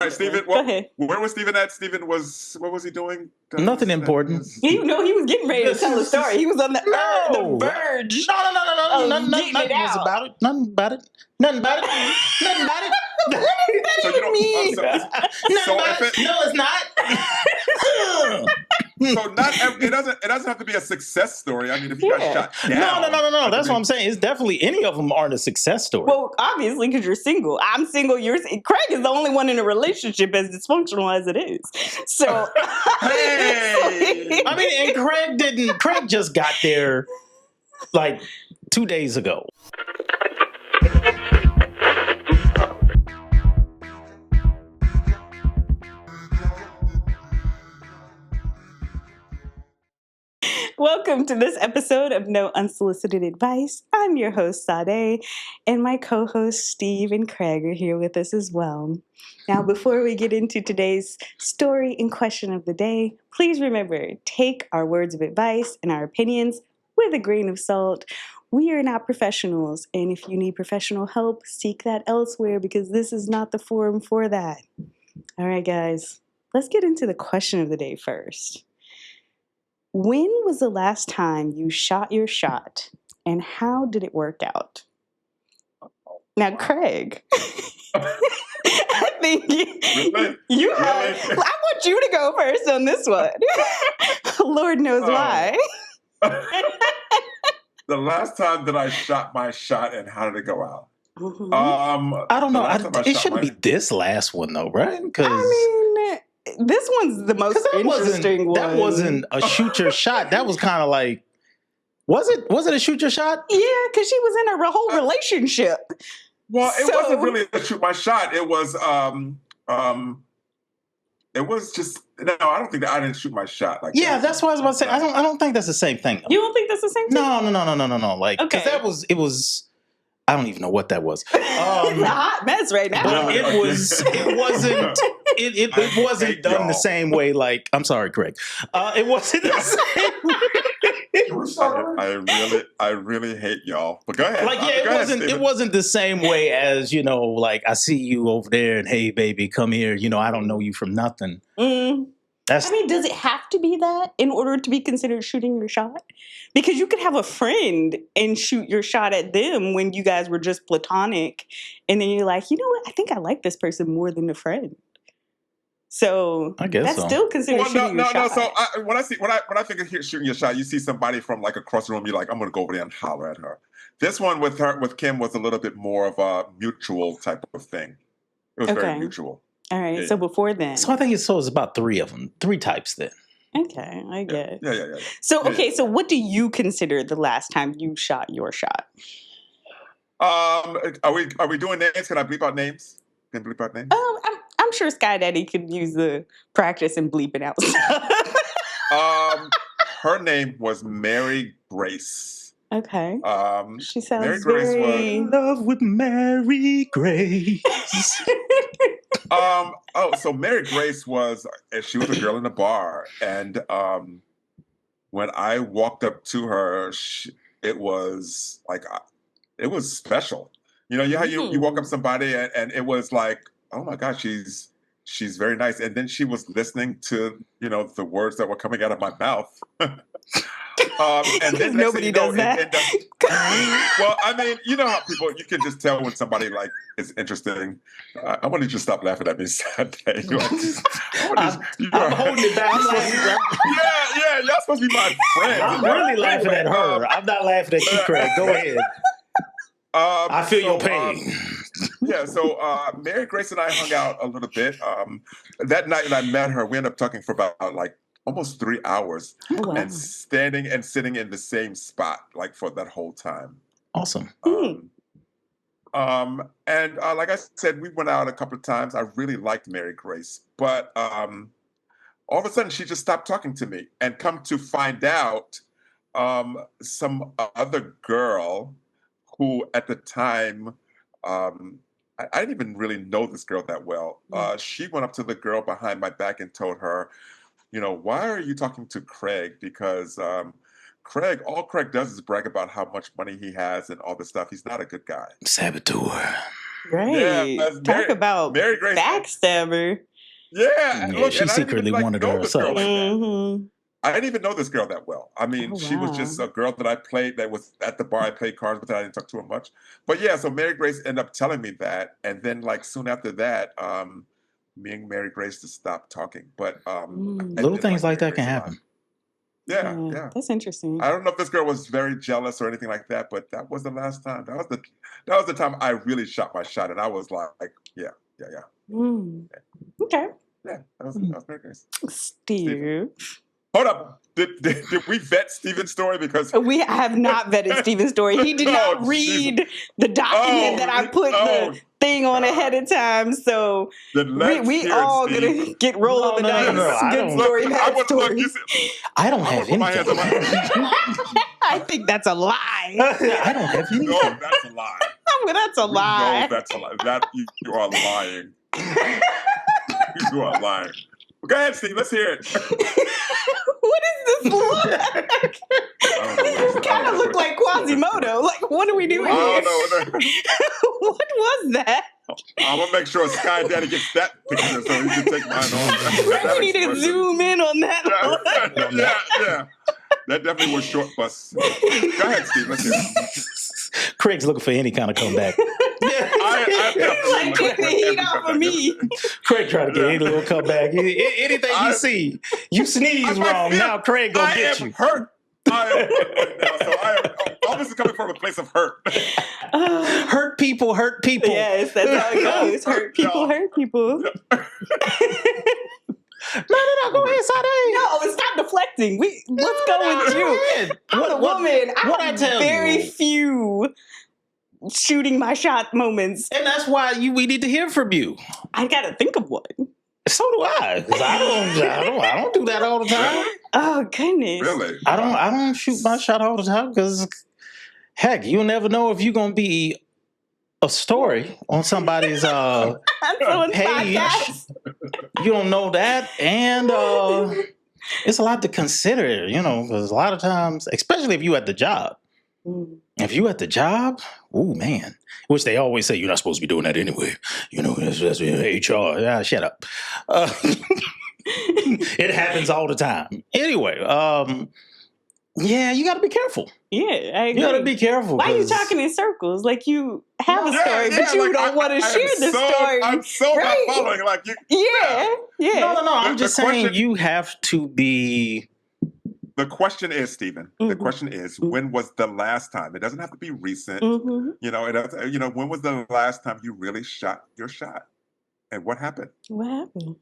right, Stephen. Go ahead. Where was Stephen at? Stephen was. What was he doing? Nothing important. You know, he was getting ready to tell a story. He was on the verge. No. Nothing was about it. Nothing about it. Nothing about it. Nothing about it. So you don't mean. No, it's not. So it doesn't have to be a success story. I mean, if you got shot down. No. That's what I'm saying. It's definitely any of them aren't a success story. Well, obviously, because you're single. I'm single. Craig is the only one in a relationship as dysfunctional as it is. So, hey, I mean, and Craig just got there like 2 days ago. Welcome to this episode of No Unsolicited Advice. I'm your host, Sade, and my co-hosts, Steve and Craig, are here with us as well. Now, before we get into today's story and question of the day, please remember, take our words of advice and our opinions with a grain of salt. We are not professionals, and if you need professional help, seek that elsewhere because this is not the forum for that. All right, guys, let's get into the question of the day first. When was the last time you shot your shot, and how did it work out? Now, Craig, I think you have. I want you to go first on this one. Lord knows why. The last time that I shot my shot, and how did it go out? Mm-hmm. I don't know. It shouldn't be this last one though, right? This one's the most interesting one. That wasn't a shoot your shot. That was kind of like, was it a shoot your shot? Yeah, because she was in a whole relationship. Well, it wasn't really a shoot my shot. It was just no. I don't think that I didn't shoot my shot. Like that's what I was about to say. I don't think that's the same thing. You don't think that's the same thing? No. Like, because it was. I don't even know what that was. It's a hot mess right now. But it wasn't done the same way. Like, I'm sorry, Craig. It wasn't the same. I really hate y'all. But go ahead. Like, it wasn't the same way as, like, I see you over there and hey, baby, come here. I don't know you from nothing. Does it have to be that in order to be considered shooting your shot? Because you could have a friend and shoot your shot at them when you guys were just platonic. And then you're like, you know what? I think I like this person more than a friend. So I guess that's still considered shooting your shot. So when I think of shooting your shot, you see somebody from like across the room. You're like, I'm going to go over there and holler at her. This one with Kim was a little bit more of a mutual type of thing. It was very mutual. All right. Yeah. So before then. So I think it's about three of them. 3 types then. Okay, I get. Yeah. So so what do you consider the last time you shot your shot? Are we doing names? Can I bleep out names? Can I bleep out names? I'm sure Sky Daddy could use the practice and bleeping out stuff. Her name was Mary Grace. Okay. She sounds Mary Grace very in love with Mary Grace. So Mary Grace she was a girl in the bar, and when I walked up to her, it was special. You know how you walk up to somebody and it was like, oh my God, she's very nice, and then she was listening to the words that were coming out of my mouth. And then nobody does that. Well, I mean, you know how you can just tell when somebody like is interesting. I want you to stop laughing at me, Sunday. I'm holding it back. Yeah, y'all supposed to be my friends. I'm really laughing at her. I'm not laughing at you, Craig. Go ahead. I feel your pain. So Mary Grace and I hung out a little bit. That night that I met her, we ended up talking for about like almost 3 hours, and standing and sitting in the same spot like for that whole time. Awesome. And like I said, we went out a couple of times. I really liked Mary Grace, but all of a sudden she just stopped talking to me. And come to find out, some other girl who at the time, I didn't even really know this girl that well. She went up to the girl behind my back and told her, why are you talking to Craig? Because all Craig does is brag about how much money he has and all this stuff. He's not a good guy. Saboteur. Right. Talk about Mary Grace. backstabber. Yeah, look, she and secretly wanted her herself. Mm-hmm. I didn't even know this girl that well. I mean, she was just a girl that I played, that was at the bar. I played cards with her. I didn't talk to her much. But yeah, so Mary Grace ended up telling me that. And then like soon after that, me and Mary Grace just stopped talking. But little things like that can happen. Yeah. That's interesting. I don't know if this girl was very jealous or anything like that, but that was the last time. That was the time I really shot my shot. And I was like, yeah. Okay. Yeah, that was Mary Grace. Steve. Hold up. Did we vet Steven's story? Because we have not vetted Steven's story. He did not read the document that I put the thing on ahead of time. So we all gonna get roll of the dice. Good story, bad story. I don't have anything. I think that's a lie. I don't have anything. No, that's a lie. That's a lie. No, that's a lie. That you are lying. You are lying. Well, go ahead, Steve. Let's hear it. What is this look? It kind of looked like Quasimodo. Like, what are we doing here? What was that? I'm going to make sure Sky Daddy gets that picture so he can take mine on. We need to zoom in on that. Yeah. That definitely was short bus. Go ahead, Steve. Let's hear it. Craig's looking for any kind of comeback. Like, get the heat off of me. Craig trying to get any little comeback. Anything you see, you sneeze wrong. Now Craig gonna get you. Hurt. I am hurt now. So all this is coming from a place of hurt. Hurt people hurt people. Yes, that's how it goes. Hurt people hurt people. No, go ahead, Sade. No, stop deflecting. Let's go with you. I'm a woman. I have very few shooting my shot moments. And that's why we need to hear from you. I gotta think of one. So do I. 'Cause I don't do that all the time. Oh goodness. Really? I don't shoot my shot all the time because heck, you'll never know if you're gonna be a story on somebody's page. You don't know that, and it's a lot to consider, because a lot of times, especially if you at the job. If you at the job, oh man, which they always say you're not supposed to be doing that anyway. That's HR. Yeah, shut up. It happens all the time. Anyway, yeah, you got to be careful. Yeah, I agree. You got to be careful. Why are you talking in circles? Like you have a story, but you don't want to share the story. I'm so not following. Like you. Yeah. No. I'm just saying you have to be. The question is, Stephen. The question is, when was the last time? It doesn't have to be recent. When was the last time you really shot your shot, and what happened? What happened?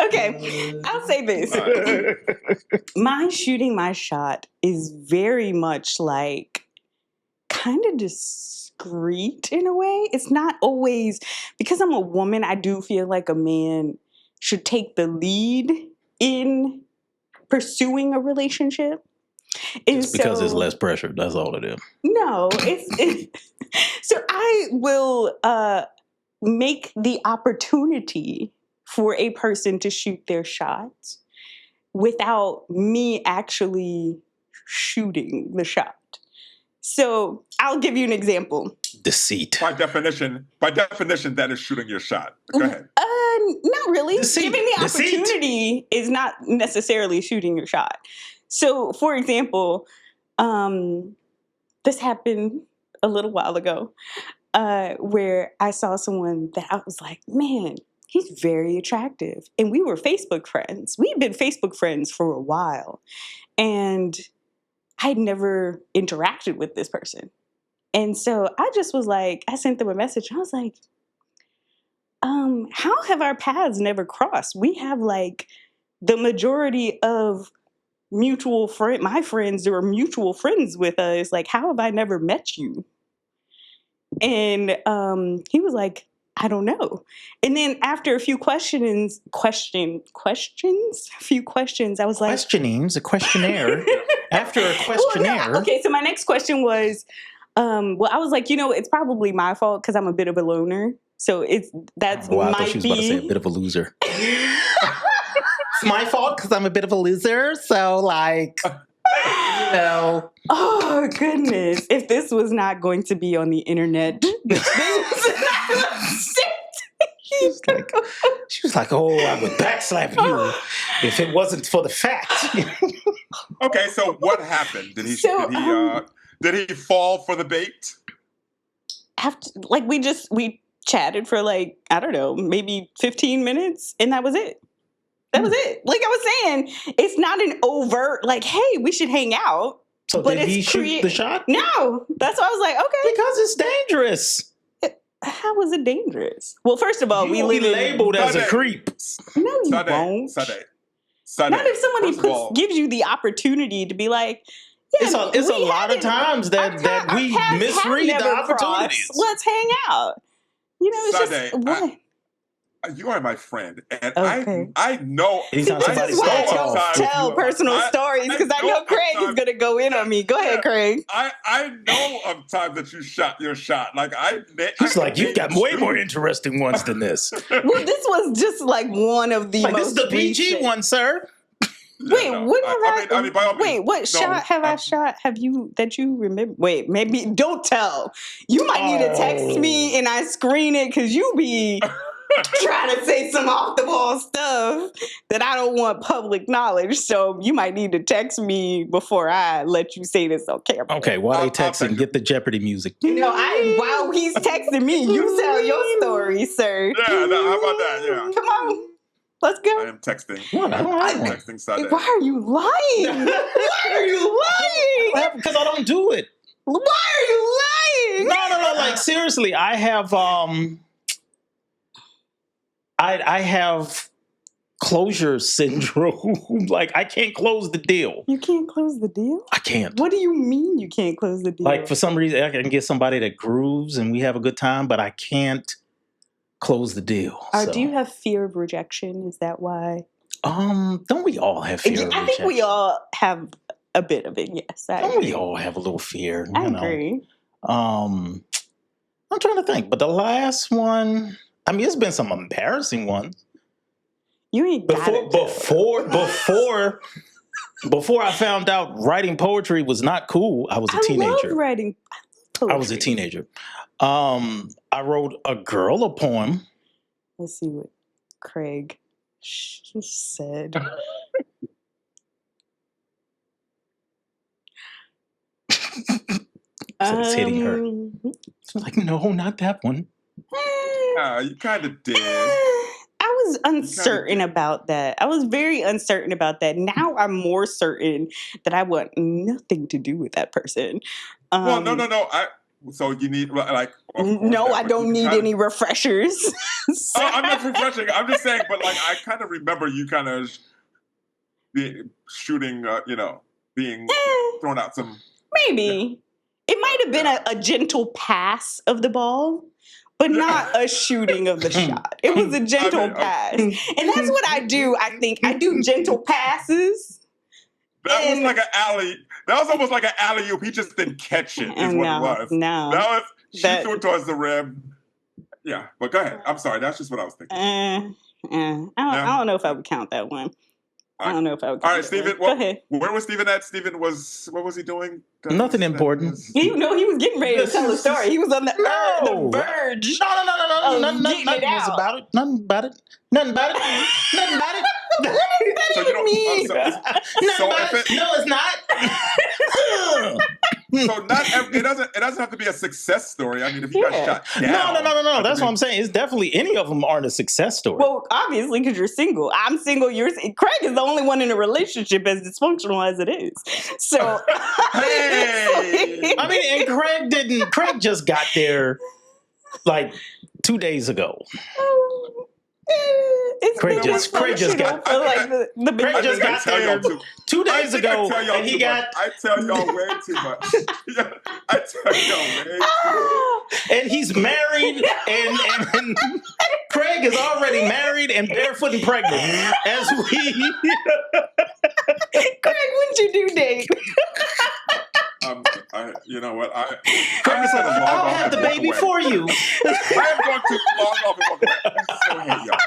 Okay, I'll say this. My shooting my shot is very much like kind of discreet in a way. It's not always, because I'm a woman, I do feel like a man should take the lead in pursuing a relationship. It's because it's less pressure. That's all it is. No, so I will make the opportunity for a person to shoot their shot without me actually shooting the shot. So I'll give you an example. Deceit. By definition, that is shooting your shot. Go ahead. Not really. Deceit. Giving the opportunity is not necessarily shooting your shot. So, for example, this happened a little while ago where I saw someone that I was like, man, he's very attractive. And we were Facebook friends. We've been Facebook friends for a while. And I'd never interacted with this person. And so I just was like, I sent them a message. I was like, how have our paths never crossed? We have like the majority of my friends are mutual friends with us. Like, how have I never met you? And he was like, I don't know. And then after a few questions, I was like, questionings, a questionnaire. After a questionnaire. Well, okay, so my next question was, I was like, it's probably my fault because I'm a bit of a loner. So I thought she was about to say a bit of a loser. It's my fault because I'm a bit of a loser. So like, hell? Oh, goodness. If this was not going to be on the internet, the things that I would say She was like, oh, I would backslap you if it wasn't for the fact. Okay, so what happened? Did he fall for the bait? After, like, we chatted for like, I don't know, maybe 15 minutes, and that was it. That was it. Like I was saying, it's not an overt, like, hey, we should hang out. So but did he shoot the shot? No. That's why I was like, okay. Because it's dangerous. How was it dangerous? Well, first of all, we live labeled as a creep. No, you won't. Sunday. Not if somebody gives you the opportunity to be like, yeah, it's a lot of times that we misread the opportunities. Let's hang out. You know, it's Sunday, just what? You are my friend, and okay. I know. Anytime somebody tell personal stories because I know Craig is going to go in on me. Go ahead, Craig. I know of times that you shot your shot. Like he's like, you've got way more interesting ones than this. Well, this was just like one of the most. This is the PG one, sir. Wait, what shot have I shot? Have you that you remember? Wait, maybe don't tell. You might need to text me and I screen it because you be trying to say some off the wall stuff that I don't want public knowledge. So you might need to text me before I let you say this on camera. Okay, while they texting, get the Jeopardy music. You know, while he's texting me, you tell your story, sir. Yeah, how about that? Yeah, come on. Let's go. I am texting. I'm texting Sunday. Why are you lying? Why are you lying? Because I don't do it. Why are you lying? No. Like seriously, I have I have closure syndrome. Like I can't close the deal. You can't close the deal? I can't. What do you mean you can't close the deal? Like for some reason I can get somebody that grooves and we have a good time, but I can't close the deal. Do you have fear of rejection? Is that why? Don't we all have fear of rejection? I think we all have a bit of it, yes. We all have a little fear. I agree. I'm trying to think, but the last one, I mean, it's been some embarrassing ones. You ain't before I found out writing poetry was not cool, I was a teenager. I love writing poetry. I was a teenager. I wrote a girl a poem. Let's see what Craig said. So it's hitting her. So like, no, not that one. You kind of did. I was uncertain about that. I was very uncertain about that. Now I'm more certain that I want nothing to do with that person. Well, no. So you need like. No, I don't need any refreshers. I'm not refreshing. I'm just saying, but like I kind of remember you kind of shooting, being thrown out some. Maybe it might have been a gentle pass of the ball, but not a shooting of the shot. It was a gentle pass, and that's what I do. I think I do gentle passes. That was like an alley. That was almost like an alley oop. He just didn't catch it. Is what it was. No, she threw it towards the rim. Yeah, but go ahead. I'm sorry. That's just what I was thinking. I don't know if I would count that one. I don't know if I would. All right, Stephen. Go ahead. Where was Stephen at? Stephen what was he doing? Nothing important. He was getting ready to tell a story. He was on the verge. No. Nothing was about it. Nothing about it. Nothing about it. Nothing about it. So you don't. No, it's not. So it doesn't have to be a success story. I mean, if you got shot down. No. That's what I'm saying. It's definitely any of them aren't a success story. Well, obviously, because you're single. I'm single. Craig is the only one in a relationship as dysfunctional as it is. So, hey. I mean, and Craig just got there like 2 days ago. Craig just got there 2 days ago, and he got. I tell y'all way too much. I tell y'all way too much. And he's married, and Craig is already married and barefoot and pregnant. As we, Craig, when'd you do date? You know what? Craig said, "I'll have the baby for you." I'm going to log off and walk away. I so hate y'all.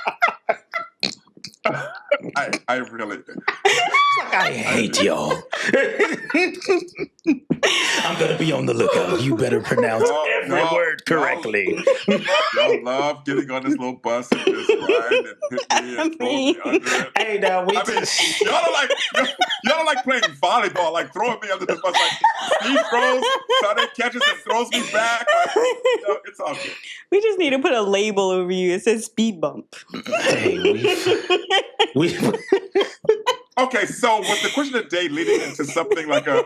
I really did. I I hate y'all. I'm going to be on the lookout. You better pronounce every word correctly. Y'all love getting on this little bus and just ride and hit me and throw me under it. Hey, now y'all don't like playing volleyball, like throwing me under the bus. Like Steve throws, Sade catches and throws me back. Like, it's all good. We just need to put a label over you. It says speed bump. Hey, we Okay, so was the question of the day leading into something like Steve,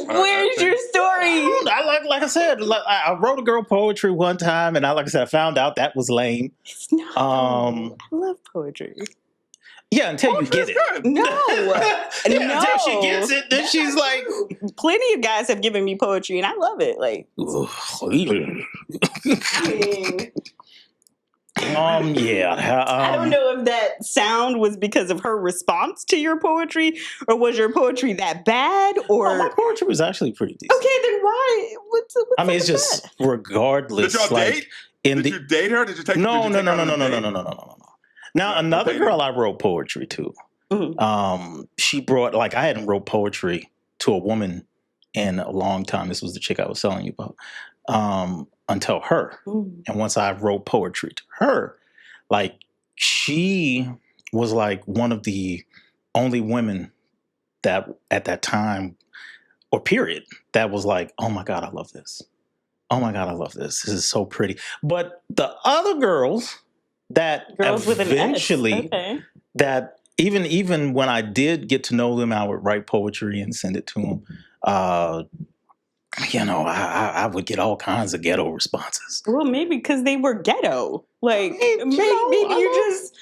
where's your story? Like I said, I wrote a girl poetry one time, and I found out that was lame. It's not. I love poetry. Yeah, until you get it. Good. No. Until she gets it, then she's like... Plenty of guys have given me poetry, and I love it. Like, yeah. I don't know if that sound was because of her response to your poetry, or was your poetry that bad? Or my poetry was actually pretty decent. Okay, then why? What's it's just regardless. Did y'all date? Did you date her? Did you take? No. Now another girl I wrote poetry to. Mm-hmm. She brought I hadn't wrote poetry to a woman in a long time. This was the chick I was telling you about. Until her. Mm. And once I wrote poetry to her, she was one of the only women that at that time or period that was oh my God, I love this. Oh my God, I love this. This is so pretty. But the other girls that eventually, that even when I did get to know them, I would write poetry and send it to them. I would get all kinds of ghetto responses. Well, maybe because they were ghetto. Maybe you're just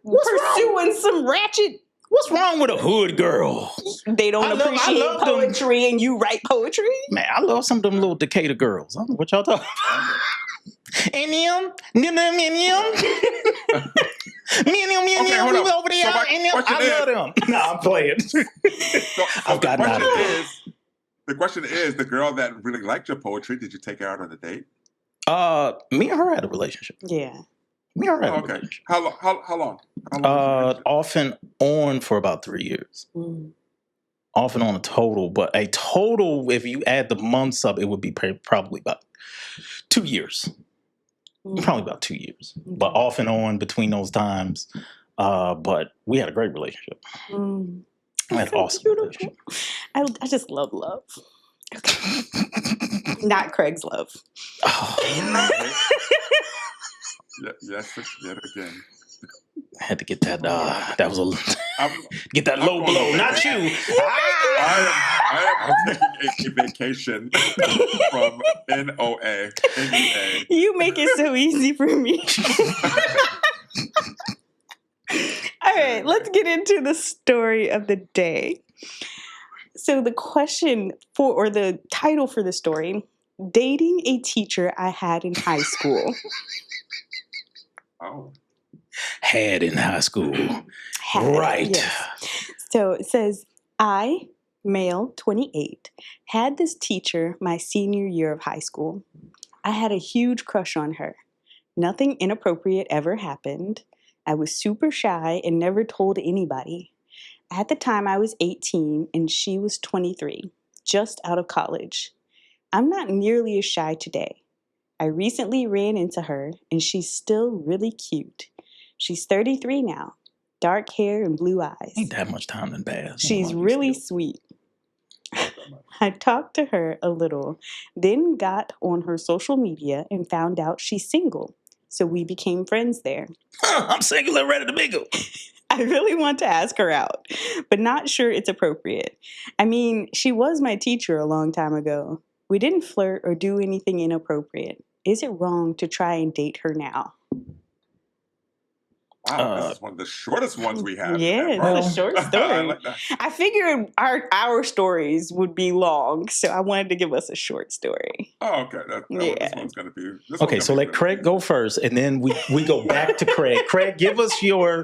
pursuing some ratchet. What's wrong with a hood girl? They don't appreciate poetry them. And you write poetry? Man, I love some of them little Decatur girls. I don't know what y'all talking about. And them, me and them, over there. I love them. Nah, I'm playing. I've gotten out of it. The question is, the girl that really liked your poetry, did you take her out on a date? Me and her had a relationship. Yeah. Me and her had a relationship. How long? Off and on for about 3 years. Mm. Off and on a total, but a total, if you add the months up, it would be probably about 2 years. Mm. Probably about 2 years. Mm. But off and on between those times. But we had a great relationship. Mm. We had an awesome relationship. I just love love. Okay. Not Craig's love. Oh. Yes, yet again. I had to get that. That was get that low blow. Not you. I am taking a vacation from NOA. You make it so easy for me. All right, let's get into the story of the day. So the question or the title for the story, Dating a Teacher I Had in High School. Oh. Had in high school. Right. Yes. So it says, I, male, 28, had this teacher my senior year of high school. I had a huge crush on her. Nothing inappropriate ever happened. I was super shy and never told anybody. At the time, I was 18 and she was 23, just out of college. I'm not nearly as shy today. I recently ran into her and she's still really cute. She's 33 now, dark hair and blue eyes. Ain't that much time in bath. She's really sweet. I talked to her a little, then got on her social media and found out she's single. So we became friends there. I'm single and ready to mingle. I really want to ask her out, but not sure it's appropriate. I mean, she was my teacher a long time ago. We didn't flirt or do anything inappropriate. Is it wrong to try and date her now? Wow, this is one of the shortest ones we have. Yeah, it's a short story. I figured our stories would be long, so I wanted to give us a short story. Oh, okay. This one's going to be... Okay, so let Craig go first, and then we go back to Craig. Craig, give us your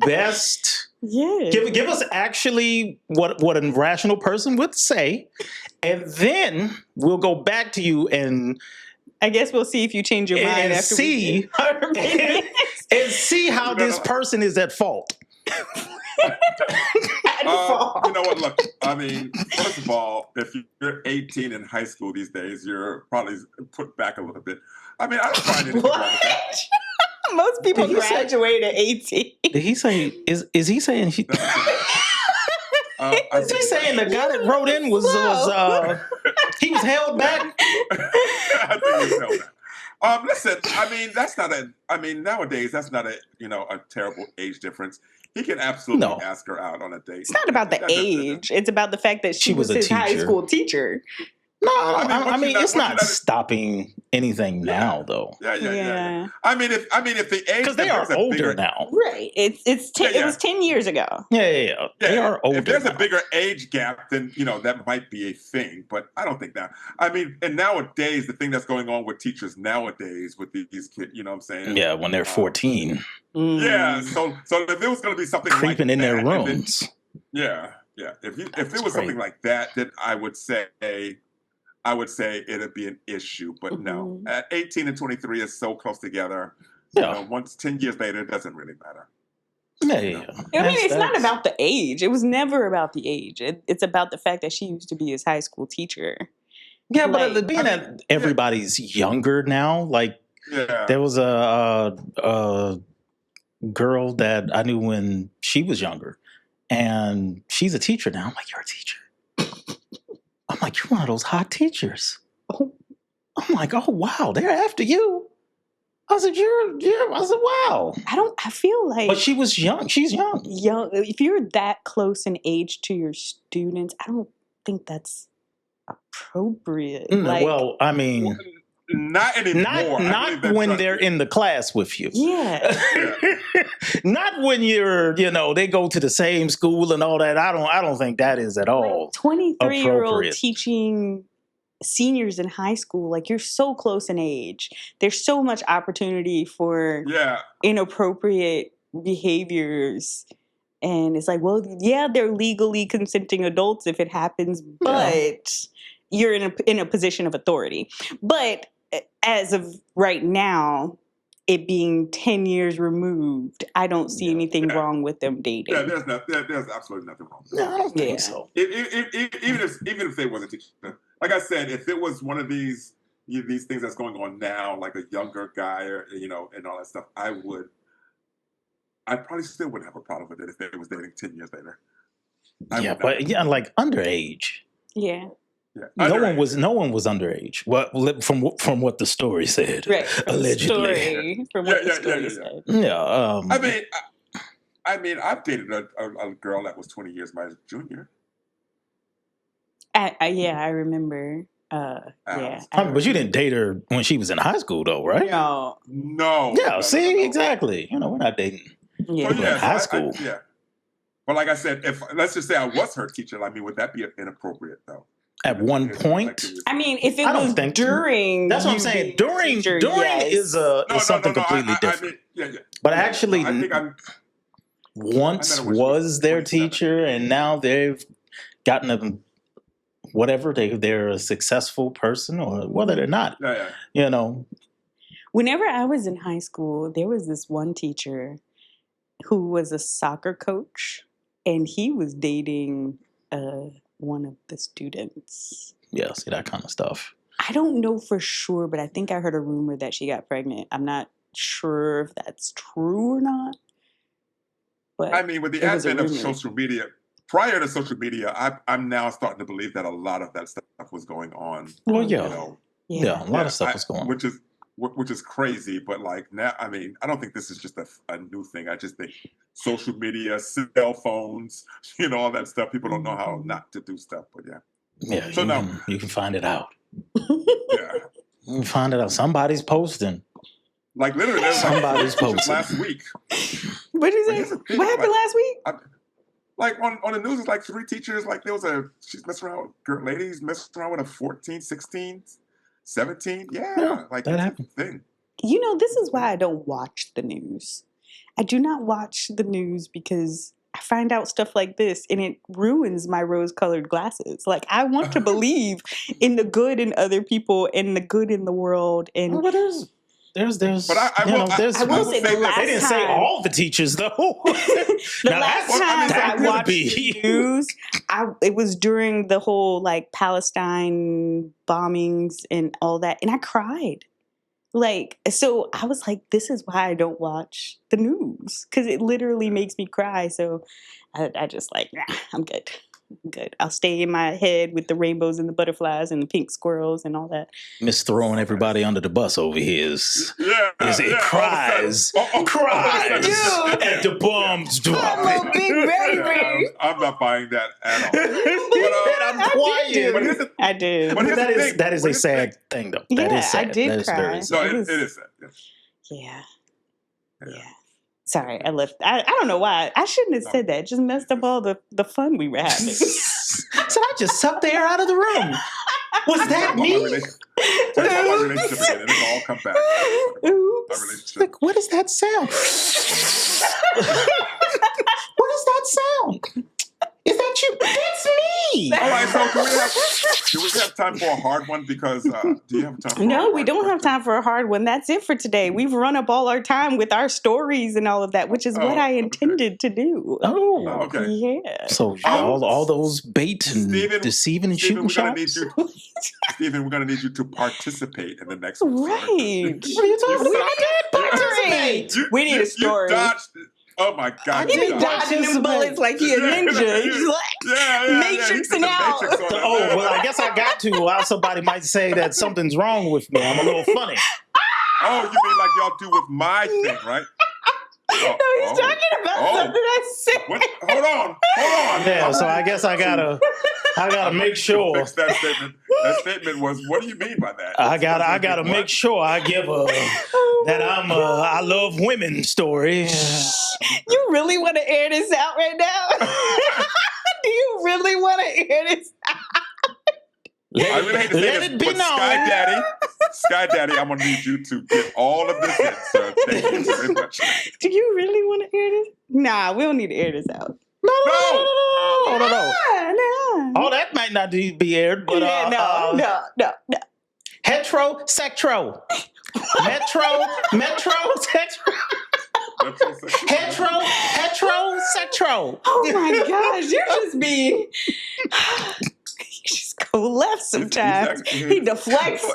best... Yeah. Give us actually what a rational person would say, and then we'll go back to you and... I guess we'll see if you change your mind after and see how this person is at fault. You know what? Look, I mean, first of all, if you're 18 in high school these days, you're probably put back a little bit. I mean, I don't find anything wrong with that. Most people graduate at 18. Did he say? Is he saying? Is he saying the guy that wrote in was he was held back? I think he was held back. Listen, I mean, nowadays that's not a terrible age difference. He can absolutely ask her out on a date. It's not about the age. It's about the fact that she was his high school teacher. No, I mean it's not stopping anything now, though. Yeah. I mean, if the age, because they are older now, right? It was 10 years ago. Yeah. They are older. If there's now. a bigger age gap, then that might be a thing. But I don't think that. I mean, and nowadays, the thing that's going on with teachers nowadays with these kids, you know what I'm saying? Yeah, when they're 14. Yeah. So if there was going to be something creeping like in that, their rooms. Yeah. If it was something like that, then I would say it'd be an issue, but no. At 18 and 23 is so close together. Yeah. Once 10 years later, it doesn't really matter. Yeah. I mean, it's not about the age. It was never about the age. It's about the fact that she used to be his high school teacher. Yeah, but being that everybody's younger now, like there was a girl that I knew when she was younger, and she's a teacher now. I'm like, you're a teacher? I'm like, you're one of those hot teachers. I'm like, oh wow, they're after you. I said, I said, wow. I feel like, but she was young. She's young. If you're that close in age to your students, I don't think that's appropriate. Well, I mean, not anymore. Not when they're in the class with you. Yeah. Not when you're, they go to the same school and all that. I don't think that is at all 23-year-old teaching seniors in high school, like, you're so close in age. There's so much opportunity for inappropriate behaviors. And it's like, well, yeah, they're legally consenting adults if it happens, but you're in a position of authority. But as of right now, it being 10 years removed, I don't see anything wrong with them dating. Yeah, there's absolutely nothing wrong. No, I don't think so. Even if they wasn't teaching, like I said, if it was one of these things that's going on now, like a younger guy, or and all that stuff, I probably still wouldn't have a problem with it if it was dating 10 years later. Like underage. Yeah. Yeah. No one was underage. What from what the story said, right? Allegedly. From what the story said. Yeah. I mean, I've dated a girl that was 20 years my junior. I remember. But you didn't date her when she was in high school, though, right? No. Yeah. See, exactly. We're not dating. Yeah. In high school. But like I said, if let's just say I was her teacher, I mean, would that be inappropriate though? At one point, I mean, if it was during, that's what I'm saying. During is something completely different. But actually, I think once was their teacher, and now they've gotten whatever they're a successful person, or whether they're not. Whenever I was in high school, there was this one teacher who was a soccer coach, and he was dating one of the students. Yeah, see that kind of stuff. I don't know for sure, but I think I heard a rumor that she got pregnant. I'm not sure if that's true or not. But I mean, with the advent of social media, prior to social media, I'm now starting to believe that a lot of that stuff was going on. Well, a lot of stuff was going on, which is crazy. But like now, I mean, I don't think this is just a new thing. I just think social media, cell phones, all that stuff. People don't know how not to do stuff, but yeah. So now you can find it out. Yeah, you can find it out. Somebody's posting. Like literally, somebody's posting last week. What did you say? What happened last week? Like on the news, it's like 3 teachers. Like she's messing around with ladies, messing around with a 14, 16. 17? Yeah, like that happened. Thing. This is why I don't watch the news. I do not watch the news because I find out stuff like this and it ruins my rose-colored glasses. Like, I want to believe in the good in other people and the good in the world. And But I will say the last they didn't say all the teachers though. The last time I watched the news, it was during the whole like Palestine bombings and all that, and I cried. So I was like, this is why I don't watch the news, because it literally makes me cry. So I just like, nah, I'm good. I'll stay in my head with the rainbows and the butterflies and the pink squirrels and all that. Miss throwing everybody under the bus over here cries at the bombs dropping. Big baby. I'm not buying that at all. But I'm quiet. I do. But that is a sad thing, though. Yeah, that is sad. I did that is cry. very sad. No, it is sad. Yes. Yeah. Sorry, I left. I don't know why. I shouldn't have said that. It just messed up all the fun we were having. So I just sucked the air out of the room. Was that me? That's my relationship again. It'll all come back. My relationship. Like, what is that sound? What is that sound? Is that you? That's me. All right, so do we have time for a hard one? Because do you have time for No, we don't have time for a hard one. That's it for today. We've run up all our time with our stories and all of that, which is what I intended to do. Oh, okay. Yeah. So all those bait and deceiving and shooting shots? Stephen, we're going to need you to participate in the next one. Right. What are you talking about? Participate. We need a story. You dodged it. Oh my God! He be dodging them bullets like he a ninja. He's like matrixing out. Oh, well, I guess I got to. Or else somebody might say that something's wrong with me. I'm a little funny. Oh, you mean like y'all do with my thing, right? No, he's talking about something I said. Hold on. Yeah, so I guess I gotta make sure. Fix that statement. That statement was, what do you mean by that? I gotta make sure I give that I love women story. You really want to air this out right now? Do you really want to air this out? I really hate to say this, but Sky Daddy, I'm gonna need you to get all of this in, sir. Thank you very much. Do you really want to air this? Nah, we don't need to air this out. No. No. Oh, that might not be aired, but no. Heterosexual. Heterosexual. Oh my gosh, you're just being. You just go left sometimes. He deflects.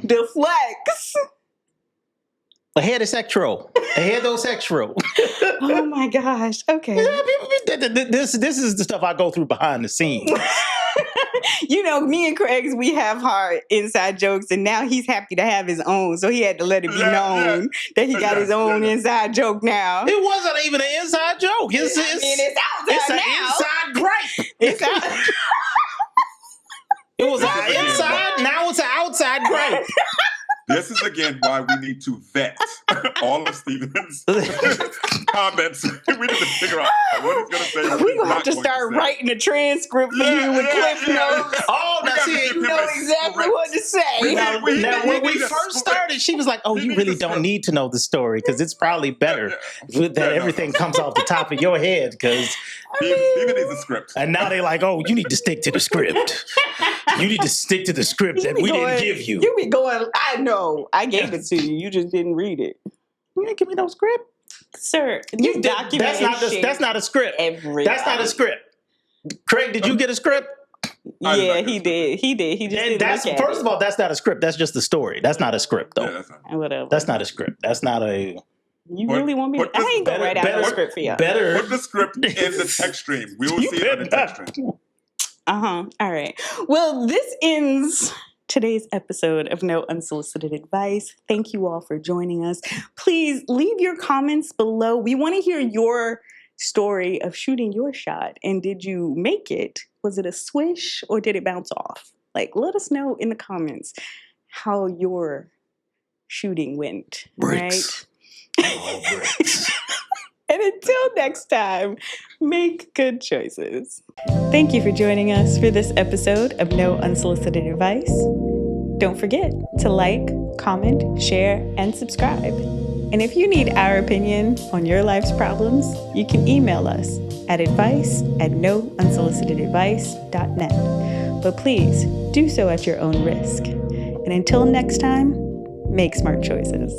Deflects. A heterosexual. Oh my gosh. Okay. This is the stuff I go through behind the scenes. You know, me and Craig's, we have hard inside jokes, and now he's happy to have his own. So he had to let it be known that he got his own inside joke now. It wasn't even an inside joke. It's outside an inside gripe. It's out. It was an inside, now it's an outside gripe. This is again why we need to vet all of Stephen's comments. We need to figure out what he's going to say. We're going to have to start writing a transcript for you with cliff notes. Oh, now see, you know exactly what to say. Now, when we first started, she was like, oh, you really don't need to know the story because it's probably better that everything comes off the top of your head because Stephen needs a script. And now they're like, oh, you need to stick to the script. You need to stick to the script that we didn't give you. You be going, I know. I gave it to you. You just didn't read it. You didn't give me no script. Sir, you document that's not a script. That's not a script. Craig, did you get a script? Yeah, he did. He just didn't look at First of all, that's not a script. That's just a story. That's not a script, though. Yeah, whatever. That's not a script. That's not a... You really want me to... I ain't going to write out a script for y'all. Put the script in the text stream. We will see it in the text stream. All right. Well, this ends today's episode of No Unsolicited Advice. Thank you all for joining us. Please leave your comments below. We want to hear your story of shooting your shot. And did you make it? Was it a swish or did it bounce off? Let us know in the comments how your shooting went. Bricks. Right? All bricks. And until next time, make good choices. Thank you for joining us for this episode of No Unsolicited Advice. Don't forget to like, comment, share, and subscribe. And if you need our opinion on your life's problems, you can email us at advice@nounsolicitedadvice.net. But please do so at your own risk. And until next time, make smart choices.